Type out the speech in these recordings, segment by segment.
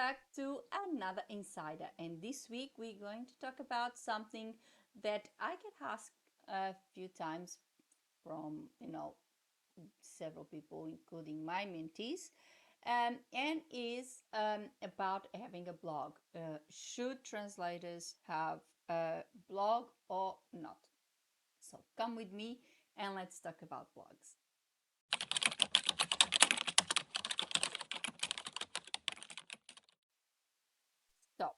back to another Insider. And this week we're going to talk about something that I get asked a few times from, several people, including my mentees, and is about having a blog. Should translators have a blog or not? So come with me and let's talk about blogs. So,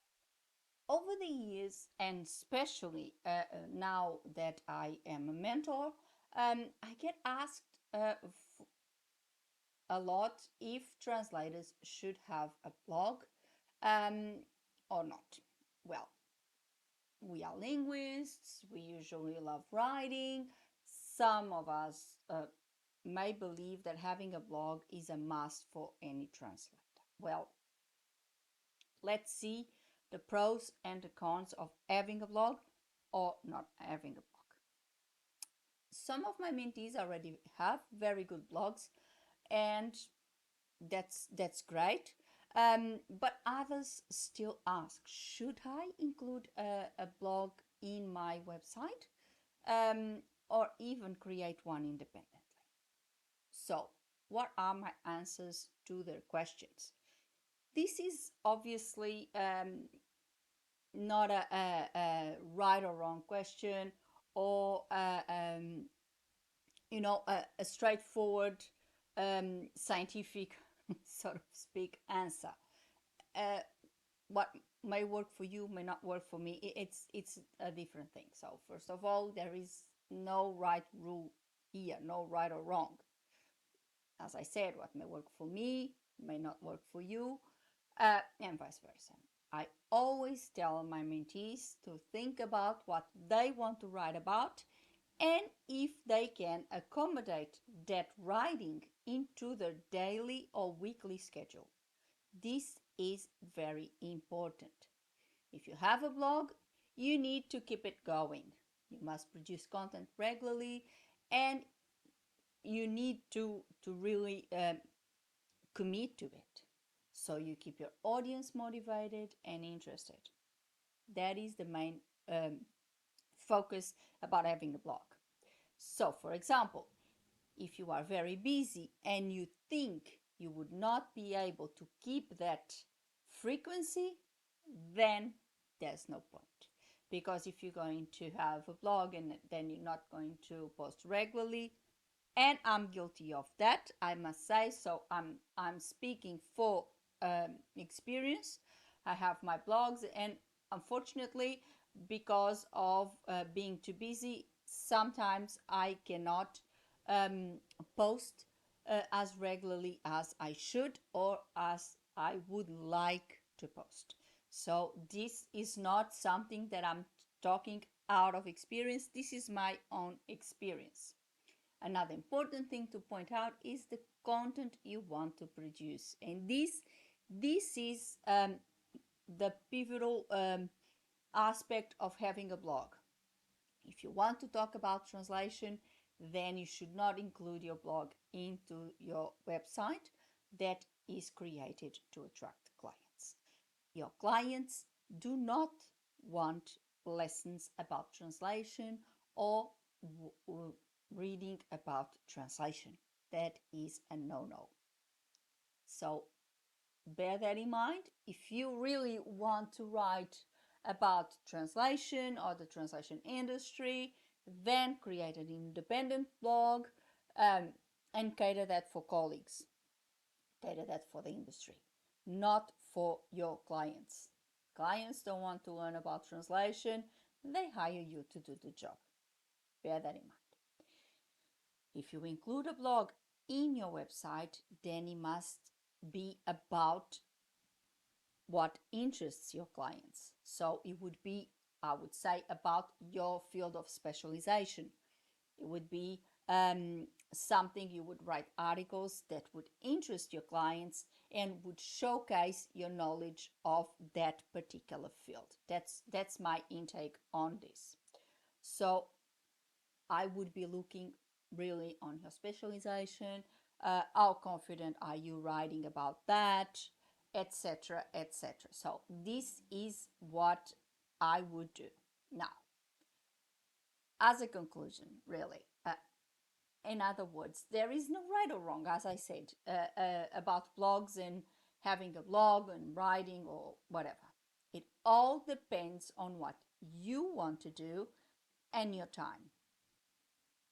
over the years, and especially now that I am a mentor, I get asked a lot if translators should have a blog um, or not. Well, we are linguists, we usually love writing. Some of us may believe that having a blog is a must for any translator. Well, let's see the pros and the cons of having a blog or not having a blog. Some of my mentees already have very good blogs, and that's great. But others still ask, should I include a blog in my website um, or even create one independently? So, what are my answers to their questions? This is obviously not a right or wrong question or a straightforward scientific sort of speak answer. Uh, what may work for you may not work for me. It's a different thing. So first of all, there is no right rule here, no right or wrong. As I said, what may work for me may not work for you, and vice versa. I always tell my mentees to think about what they want to write about and if they can accommodate that writing into their daily or weekly schedule. This is very important. If you have a blog, you need to keep it going. You must produce content regularly and you need to really commit to it so you keep your audience motivated and interested. That is the main focus about having a blog. So, for example, if you are very busy and you think you would not be able to keep that frequency, then there's no point. Because if you're going to have a blog and then you're not going to post regularly, and I'm guilty of that, I must say. So I'm speaking for experience. I have my blogs, and unfortunately, because of being too busy, sometimes I cannot um, post as regularly as I should or as I would like to post. So this is not something that I'm talking out of experience. This is my own experience. Another important thing to point out is the content you want to produce, and this is the pivotal aspect of having a blog. If you want to talk about translation, then you should not include your blog into your website that is created to attract clients. Your clients do not want lessons about translation or reading about translation. That is a no-no. So bear that in mind. If you really want to write about translation or the translation industry, then create an independent blog um, and cater that for colleagues, cater that for the industry, not for your clients. Clients don't want to learn about translation, they hire you to do the job. Bear that in mind. If you include a blog in your website, then it must be about what interests your clients. So it would be, I would say, about your field of specialization. It would be something you would write articles that would interest your clients and would showcase your knowledge of that particular field. That's my intake on this. So I would be looking really on your specialization. How confident are you writing about that? etc., etc. So this is what I would do. Now, as a conclusion, really, in other words, there is no right or wrong, as I said, about blogs and having a blog and writing or whatever. It all depends on what you want to do and your time.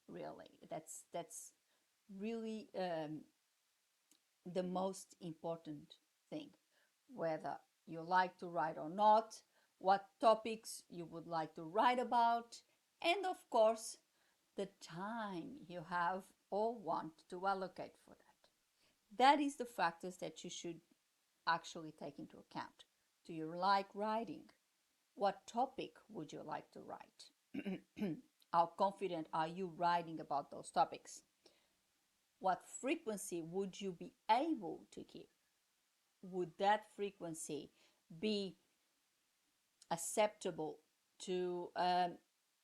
Really, that's really the most important thing. Whether you like to write or not, what topics you would like to write about, and of course, the time you have or want to allocate for that. That is the factors that you should actually take into account. Do you like writing? What topic would you like to write? How confident are you writing about those topics? What frequency would you be able to keep? Would that frequency be acceptable to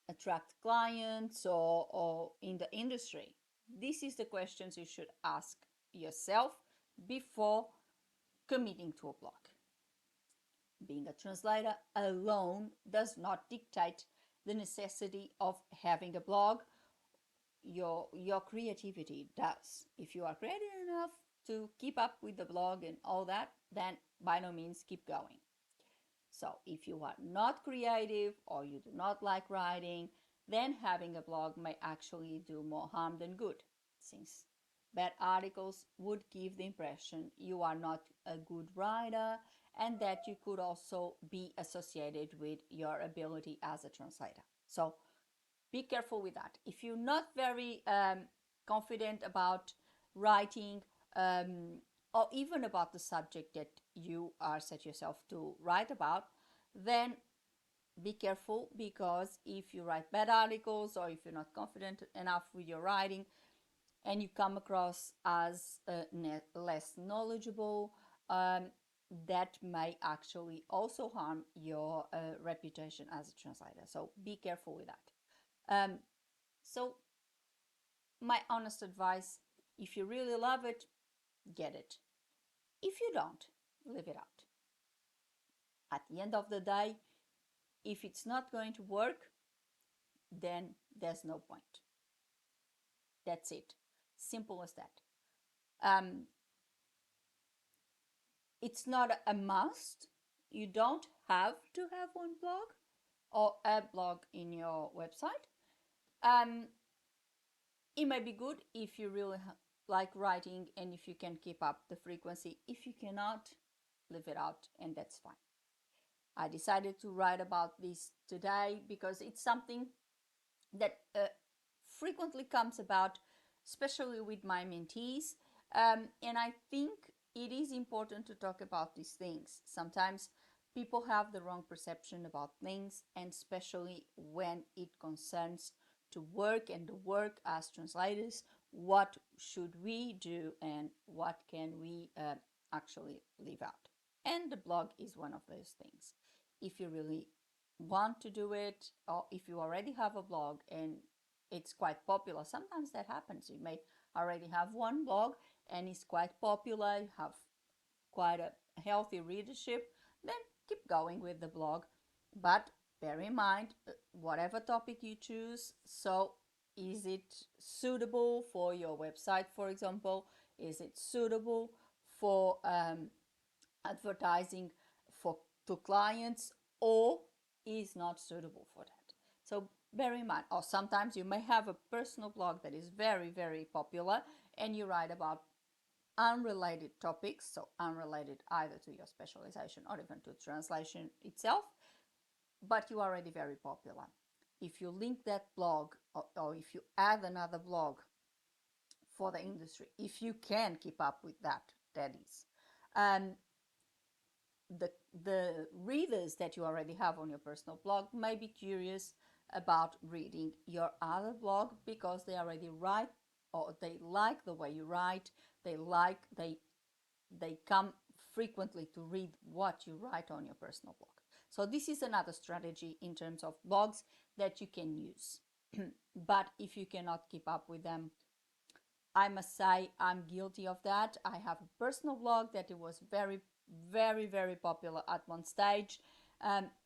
attract clients or in the industry? This is the questions you should ask yourself before committing to a blog. Being a translator alone does not dictate the necessity of having a blog. Your creativity does. If you are creative enough to keep up with the blog and all that, then by no means keep going. So if you are not creative or you do not like writing, then having a blog may actually do more harm than good, since bad articles would give the impression you are not a good writer and that you could also be associated with your ability as a translator. So be careful with that. If you're not very confident about writing or even about the subject that you are set yourself to write about, then be careful, because if you write bad articles or if you're not confident enough with your writing and you come across as less knowledgeable, that may actually also harm your reputation as a translator. So be careful with that. So my honest advice, if you really love it, get it. If you don't, leave it out. At the end of the day, if it's not going to work, then there's no point. That's it. Simple as that. It's not a must. You don't have to have one blog or a blog in your website. It may be good if you really like writing and if you can keep up the frequency. If you cannot, leave it out, and that's fine. I decided to write about this today because it's something that frequently comes about, especially with my mentees. And I think it is important to talk about these things. Sometimes people have the wrong perception about things, and especially when it concerns to work and the work as translators. What should we do and what can we actually leave out? And the blog is one of those things. If you really want to do it, or if you already have a blog and it's quite popular, sometimes that happens. You may already have one blog and it's quite popular, you have quite a healthy readership, then keep going with the blog. But bear in mind, whatever topic you choose, so is it suitable for your website, for example? Is it suitable for advertising for to clients, or is not suitable for that? So bear in mind. Or sometimes you may have a personal blog that is very, very popular and you write about unrelated topics, so unrelated either to your specialization or even to translation itself, but you are already very popular. If you link that blog, or if you add another blog for the industry, if you can keep up with that, that is, um, the readers that you already have on your personal blog may be curious about reading your other blog because they already write, or they like the way you write, they come frequently to read what you write on your personal blog. So this is another strategy in terms of blogs that you can use. But if you cannot keep up with them, I must say I'm guilty of that. I have a personal blog that it was very very, very popular at one stage.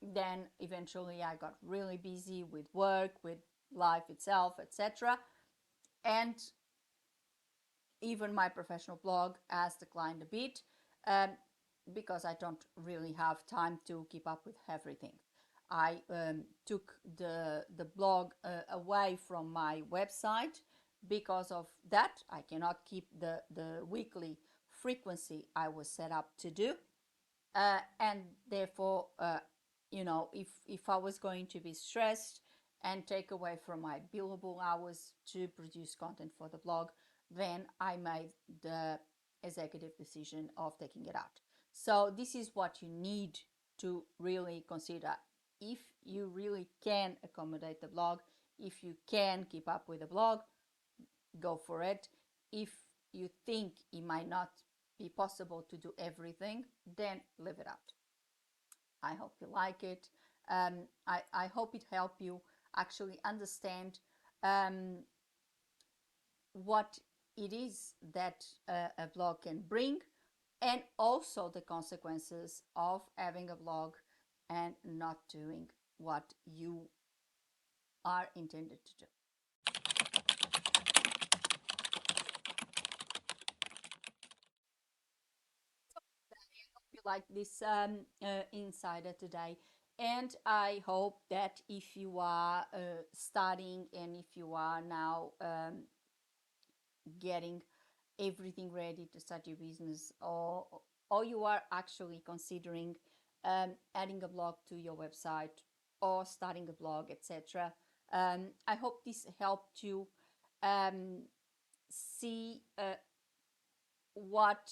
Then eventually I got really busy with work, with life itself, etc. And even my professional blog has declined a bit, um, because I don't really have time to keep up with everything. I took the blog away from my website because of that. I cannot keep the weekly frequency I was set up to do, and therefore, if I was going to be stressed and take away from my billable hours to produce content for the blog, then I made the executive decision of taking it out. So this is what you need to really consider. If you really can accommodate the blog, if you can keep up with the blog, go for it. If you think it might not be possible to do everything, then leave it out. I hope you like it. I hope it helped you actually understand um, what it is that a blog can bring, and also the consequences of having a blog and not doing what you are intended to do. You like this insider today, and I hope that if you are studying and if you are now getting everything ready to start your business, or you are actually considering adding a blog to your website or starting a blog, etc. I hope this helped you um, see what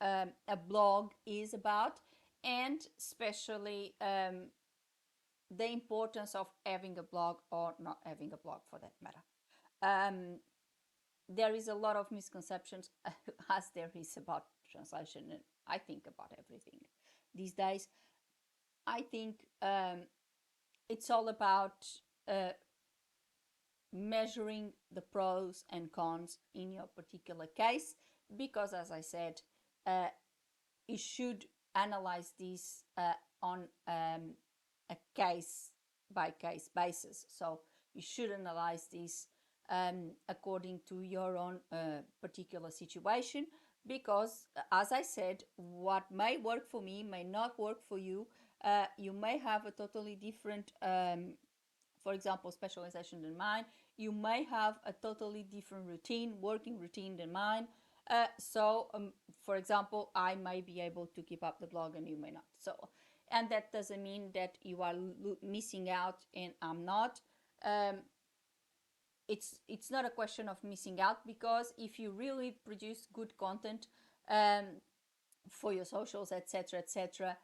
a blog is about, and especially the importance of having a blog or not having a blog for that matter. Um, there is a lot of misconceptions as there is about translation, and I think about everything these days. I think it's all about uh, measuring the pros and cons in your particular case, because as I said, uh, you should analyze this on a case by case basis. So you should analyze this according to your own particular situation, because as I said, what may work for me may not work for you. You may have a totally different for example, specialization than mine. You may have a totally different routine, working routine than mine. For example, I may be able to keep up the blog and you may not. And that doesn't mean that you are missing out and I'm not. Um, it's not a question of missing out, because if you really produce good content um, for your socials, etc., etc.,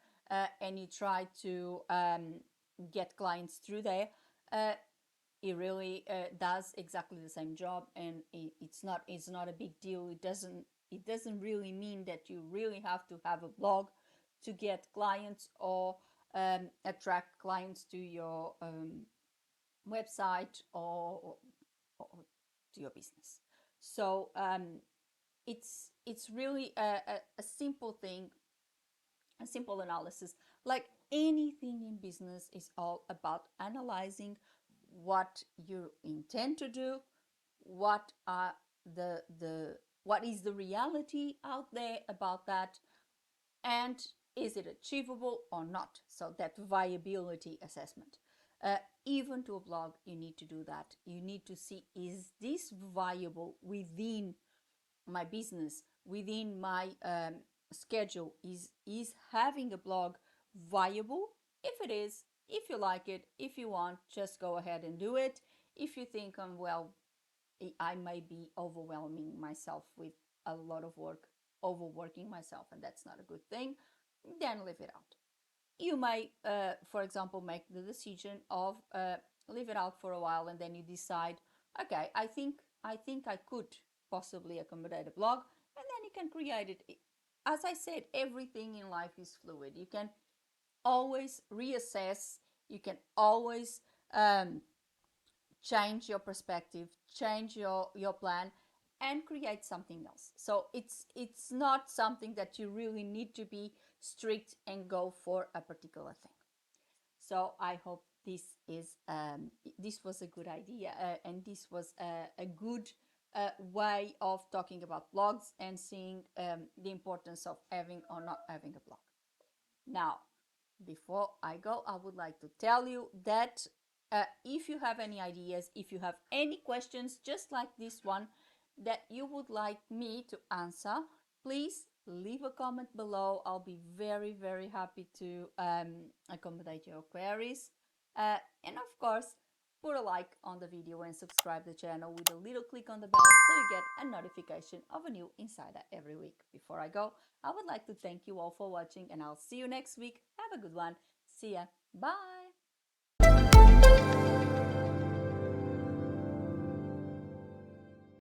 and you try to get clients through there, uh, it really does exactly the same job, and it's not a big deal. It doesn't really mean that you really have to have a blog to get clients or attract clients to your website, or to your business. So it's really a simple thing, a simple analysis. Like anything in business is all about analyzing what you intend to do, what are the what is the reality out there about that, and is it achievable or not. So that viability assessment. Even to a blog, you need to do that. You need to see, is this viable within my business, within my schedule? Is having a blog viable? If it is, if you like it, if you want, just go ahead and do it. If you think, well, I may be overwhelming myself with a lot of work, overworking myself, and that's not a good thing, then leave it out. You may, for example, make the decision of leave it out for a while, and then you decide, okay, I think I could possibly accommodate a blog, and then you can create it. As I said, everything in life is fluid. You can always reassess. You can always change your perspective, change your plan, and create something else. So it's not something that you really need to be strict and go for a particular thing. So I hope this was a good idea, and this was a good way of talking about blogs and seeing the importance of having or not having a blog. Now, before I go, I would like to tell you that if you have any ideas, if you have any questions just like this one that you would like me to answer, please leave a comment below. I'll be very, very happy to accommodate your queries. And of course, put a like on the video and subscribe the channel with a little click on the bell so you get a notification of a new insider every week. Before I go, I would like to thank you all for watching, and I'll see you next week. Have a good one. See ya. Bye.